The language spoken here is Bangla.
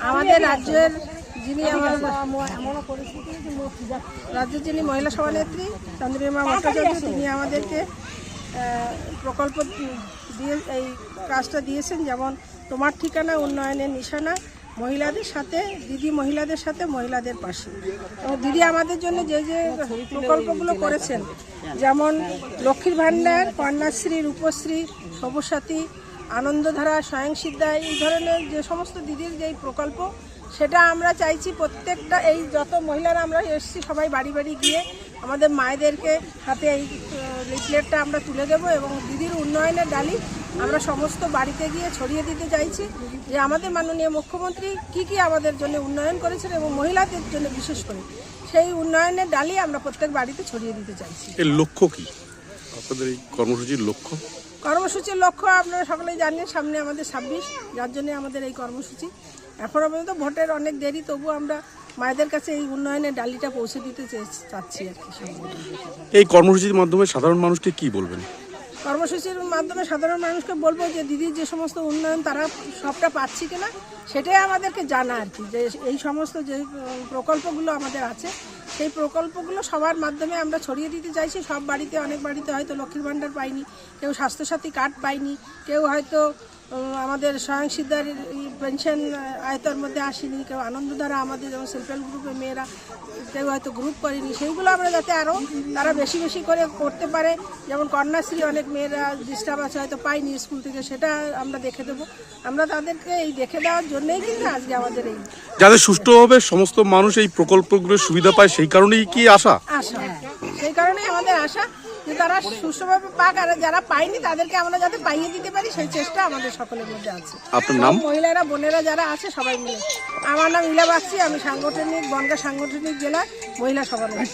আমাদের রাজ্যের যিনি যিনি মহিলা সভানেত্রী চন্দ্রিমা ভট্টাচার্য, তিনি আমাদেরকে প্রকল্প দিয়ে এই কাজটা দিয়েছেন, যেমন তোমার ঠিকানা উন্নয়নের নিশানা, মহিলাদের সাথে দিদি, মহিলাদের সাথে মহিলাদের পাশে। এবং দিদি আমাদের জন্য যে যে প্রকল্পগুলো করেছেন, যেমন লক্ষ্মীর ভাণ্ডার, কন্যাশ্রী, রূপশ্রী, সবুজসাথী, আনন্দধারা, স্বয়ংসিদ্ধা, এই ধরনের যে সমস্ত দিদির যেই প্রকল্প, সেটা আমরা চাইছি প্রত্যেকটা এই যত মহিলারা আমরা এসেছি সবাই বাড়ি বাড়ি গিয়ে আমাদের মায়েদেরকে হাতে এই লিফলেটটা আমরা তুলে দেব এবং দিদির উন্নয়নের ডালি আমরা সমস্ত বাড়িতে গিয়ে ছড়িয়ে দিতে চাইছি যে আমাদের মাননীয় মুখ্যমন্ত্রী কি কি আমাদের জন্য উন্নয়ন করেছেন এবং মহিলাদের জন্য বিশেষ করে সেই উন্নয়নের ডালি আমরা প্রত্যেক বাড়িতে ছড়িয়ে দিতে চাইছি। এর লক্ষ্য কি আপনাদের এই কর্মসূচির লক্ষ্য? কর্মসূচির লক্ষ্য আপনারা সকলেই জানেন, সামনে আমাদের 26, যার জন্য আমাদের এই কর্মসূচি। এখনও পর্যন্ত ভোটের অনেক দেরি, তবু আমরা মায়েদের কাছে এই উন্নয়নের ডালিটা পৌঁছে দিতে চাচ্ছি আর কি। এই কর্মসূচির মাধ্যমে সাধারণ মানুষকে কি বলবেন? কর্মসূচির মাধ্যমে সাধারণ মানুষকে বলবো যে দিদির যে সমস্ত উন্নয়ন তারা সবটা পাচ্ছি কিনা সেটাই আমাদেরকে জানা আর কি, যে এই সমস্ত যে প্রকল্পগুলো আমাদের আছে সেই প্রকল্পগুলো সবার মাধ্যমে আমরা ছড়িয়ে দিতে চাইছি। সব বাড়িতে, অনেক বাড়িতে হয়তো লক্ষ্মীর ভাণ্ডার পায়নি, কেউ স্বাস্থ্যসাথী কার্ড পায়নি, কেউ হয়তো আমাদের স্বয়ংসিদ্ধার পেনশন আয়তার মধ্যে আসেনি, কেউ আনন্দধারা আমাদের যেমন সেলফ হেল্প গ্রুপের মেয়েরা কেউ হয়তো গ্রুপ করেনি, সেইগুলো আমরা যাতে আরও তারা বেশি বেশি করে করতে পারে। যেমন কন্যাশ্রী অনেক মেয়েরা ডিস্টার্ব আছে, হয়তো পায়নি স্কুল থেকে, সেটা আমরা দেখে দেবো। আমরা তাদেরকে এই দেখে দেওয়ার জন্যই কিন্তু আজকে আমাদের এই যাতে সুষ্ঠুভাবে সমস্ত মানুষ এই প্রকল্পগুলোর সুবিধা পায়, সেই কারণেই কি আশা? সেই কারণেই আমাদের আশা যে তারা সুষ্ঠুভাবে পাক, আর যারা পায়নি তাদেরকে আমরা যাতে পাইয়ে দিতে পারি সেই চেষ্টা আমাদের সকলের মধ্যে আছে। আপনার নাম? মহিলারা, বোনেরা যারা আছে সবাই মিলে। আমার নাম ইলা বাগচি, আমি বনগাঁ সাংগঠনিক জেলার মহিলা সভানেত্রী।